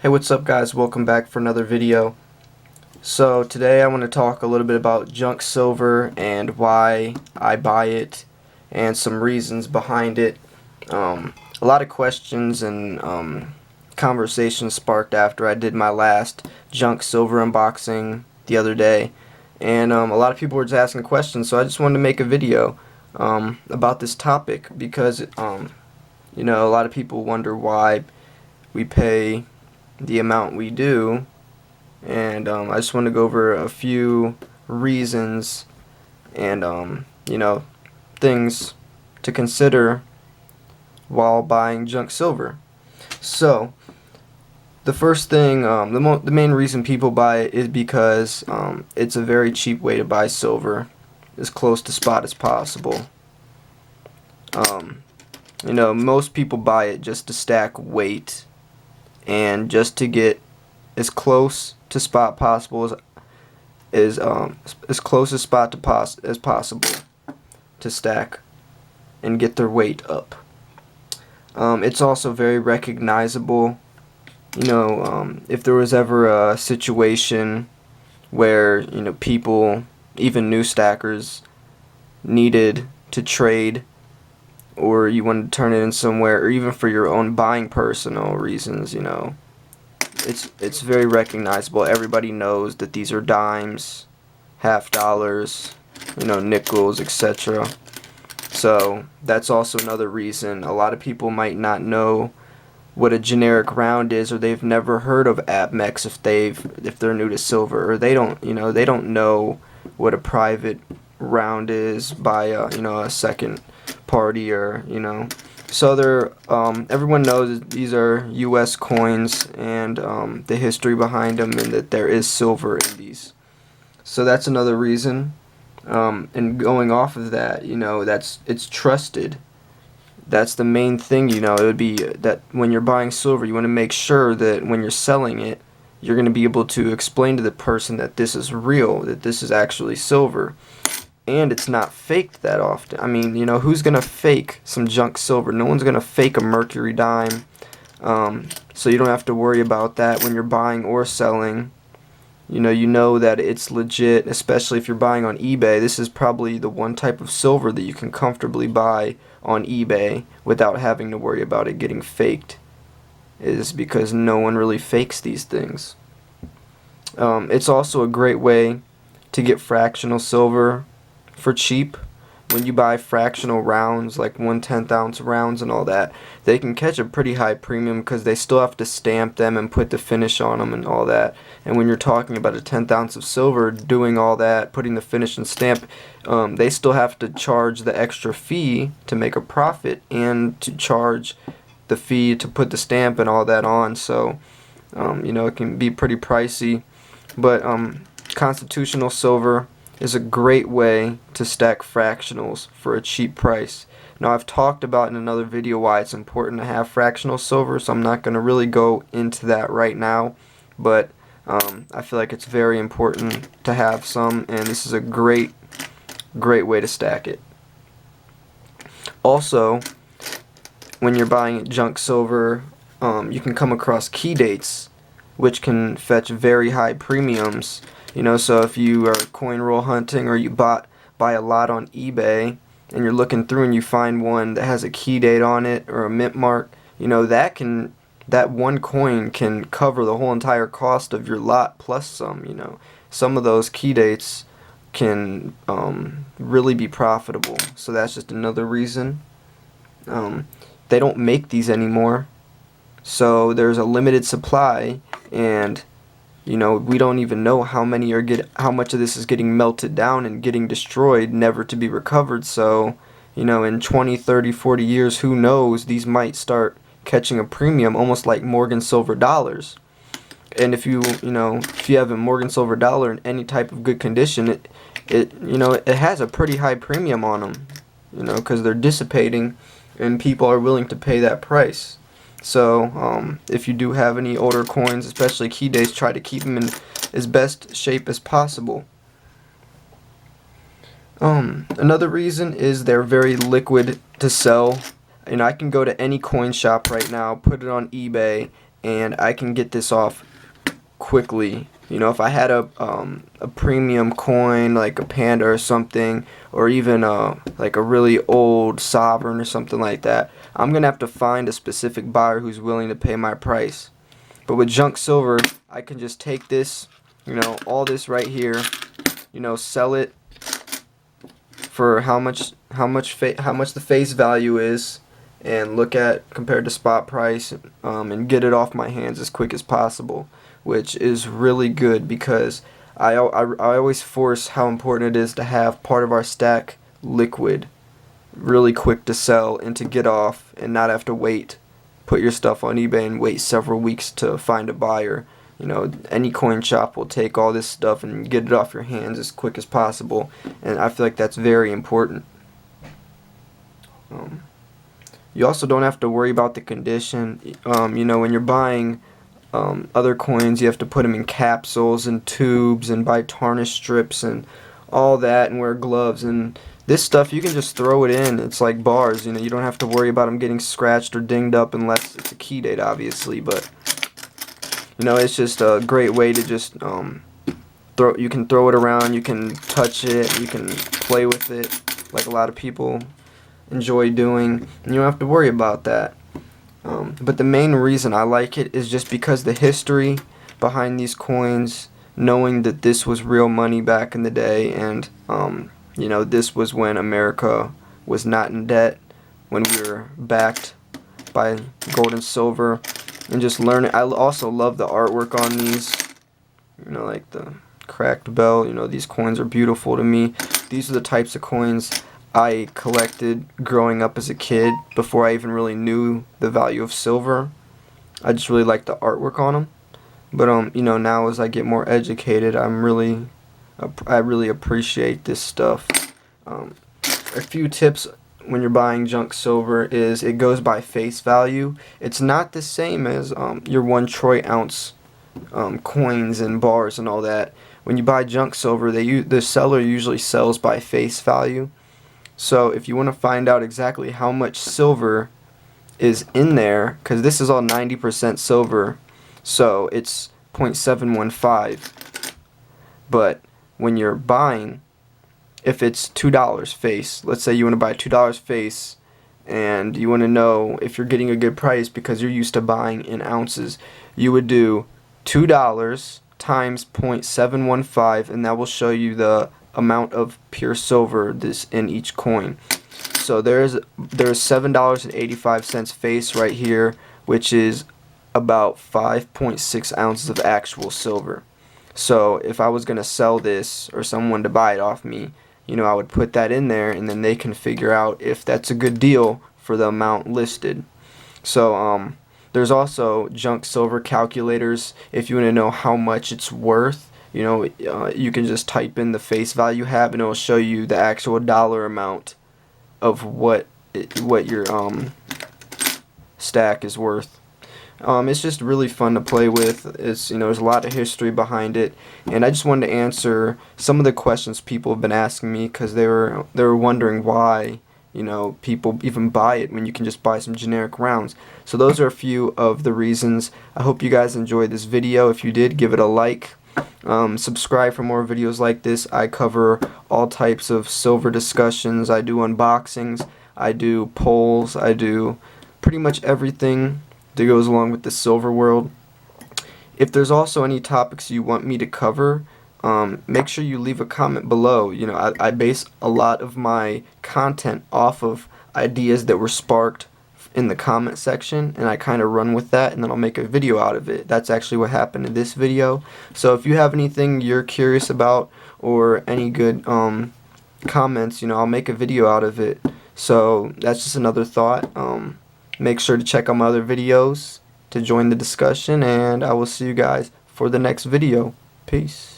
Hey, what's up guys? Welcome back for another video. So today I want to talk a little bit about junk silver and why I buy it and some reasons behind it. A lot of questions and conversations sparked after I did my last junk silver unboxing the other day, and a lot of people were just asking questions, so I just wanted to make a video about this topic because a lot of people wonder why we pay the amount we do, and I just want to go over a few reasons and things to consider while buying junk silver. So the first thing, the main reason people buy it is because it's a very cheap way to buy silver, as close to spot as possible. Most people buy it just to stack weight and just to get as close to spot possible as close as spot to as possible to stack and get their weight up. It's also very recognizable. If there was ever a situation where people, even new stackers, needed to trade, or you want to turn it in somewhere, or even for your own buying personal reasons, it's very recognizable. Everybody knows that these are dimes, half dollars, nickels, etc. So that's also another reason. A lot of people might not know what a generic round is, or they've never heard of APMEX if they're new to silver, or they don't know what a private round is by a second party, or so everyone knows that these are US coins, and the history behind them, and that there is silver in these. So that's another reason. And going off of that, it's trusted. That's the main thing. It would be that when you're buying silver, you want to make sure that when you're selling it, you're going to be able to explain to the person that this is real, that this is actually silver, and it's not faked that often. I mean, who's going to fake some junk silver? No one's going to fake a mercury dime. So you don't have to worry about that when you're buying or selling. You know that it's legit, especially if you're buying on eBay. This is probably the one type of silver that you can comfortably buy on eBay without having to worry about it getting faked, is because no one really fakes these things. It's also a great way to get fractional silver for cheap. When you buy fractional rounds, like 1/10 ounce rounds and all that, they can catch a pretty high premium because they still have to stamp them and put the finish on them and all that. And when you're talking about a 1/10 ounce of silver, doing all that, putting the finish and stamp, they still have to charge the extra fee to make a profit, and to charge the fee to put the stamp and all that on. So it can be pretty pricey, but constitutional silver is a great way to stack fractionals for a cheap price. Now, I've talked about in another video why it's important to have fractional silver, so I'm not going to really go into that right now, but I feel like it's very important to have some, and this is a great way to stack it. Also, when you're buying junk silver, you can come across key dates, which can fetch very high premiums. So if you are coin roll hunting, or you buy a lot on eBay, and you're looking through and you find one that has a key date on it or a mint mark, that one coin can cover the whole entire cost of your lot plus some. Some of those key dates can really be profitable. So that's just another reason. They don't make these anymore, so there's a limited supply, and we don't even know how much of this is getting melted down and getting destroyed, never to be recovered. So, in 20, 30, 40 years, who knows, these might start catching a premium, almost like Morgan silver dollars. And if you have a Morgan silver dollar in any type of good condition, it has a pretty high premium on them, because they're dissipating and people are willing to pay that price. So if you do have any older coins, especially key dates, try to keep them in as best shape as possible. Another reason is they're very liquid to sell. I can go to any coin shop right now, put it on eBay, and I can get this off quickly. You know, if I had a premium coin like a Panda or something, or even like a really old Sovereign or something like that, I'm gonna have to find a specific buyer who's willing to pay my price. But with junk silver, I can just take this, you know, all this right here, you know, sell it for how much the face value is, and look at compared to spot price, and get it off my hands as quick as possible, which is really good because I always force how important it is to have part of our stack liquid, really quick to sell and to get off, and not have to put your stuff on eBay and wait several weeks to find a buyer. You know, any coin shop will take all this stuff and get it off your hands as quick as possible, and I feel like that's very important. You also don't have to worry about the condition. You know, when you're buying other coins, you have to put them in capsules and tubes and buy tarnish strips and all that, and wear gloves. And this stuff, you can just throw it in. It's like bars, you know, you don't have to worry about them getting scratched or dinged up unless it's a key date, obviously. But you know, it's just a great way to just you can throw it around, you can touch it, you can play with it like a lot of people enjoy doing, and you don't have to worry about that. But the main reason I like it is just because the history behind these coins, knowing that this was real money back in the day, and you know, this was when America was not in debt, when we were backed by gold and silver, and just learning. I also love the artwork on these, you know, like the cracked bell. You know, these coins are beautiful to me. These are the types of coins I collected growing up as a kid before I even really knew the value of silver. I just really like the artwork on them. But you know, now as I get more educated, I really appreciate this stuff. A few tips when you're buying junk silver is it goes by face value. It's not the same as your 1 troy ounce coins and bars and all that. When you buy junk silver, the seller usually sells by face value. So if you want to find out exactly how much silver is in there, because this is all 90% silver, so it's 0.715. But when you're buying, if it's $2 face, let's say you want to buy $2 face, and you want to know if you're getting a good price because you're used to buying in ounces, you would do $2 times 0.715, and that will show you the amount of pure silver this in each coin. So there's $7.85 face right here, which is about 5.6 ounces of actual silver. So if I was gonna sell this or someone to buy it off me, you know, I would put that in there, and then they can figure out if that's a good deal for the amount listed. So there's also junk silver calculators if you want to know how much it's worth. You know, you can just type in the face value you have, and it'll show you the actual dollar amount of what your stack is worth. It's just really fun to play with. It's, you know, there's a lot of history behind it, and I just wanted to answer some of the questions people have been asking me, because they were wondering why, you know, people even buy it when you can just buy some generic rounds. So those are a few of the reasons. I hope you guys enjoyed this video. If you did, give it a like. Subscribe for more videos like this. I cover all types of silver discussions. I do unboxings, I do polls, I do pretty much everything that goes along with the silver world. If there's also any topics you want me to cover, make sure you leave a comment below. You know, I base a lot of my content off of ideas that were sparked in the comment section, and I kind of run with that, and then I'll make a video out of it. That's actually what happened in this video. So if you have anything you're curious about, or any good comments, you know, I'll make a video out of it. So that's just another thought. Make sure to check out my other videos to join the discussion, and I will see you guys for the next video. Peace.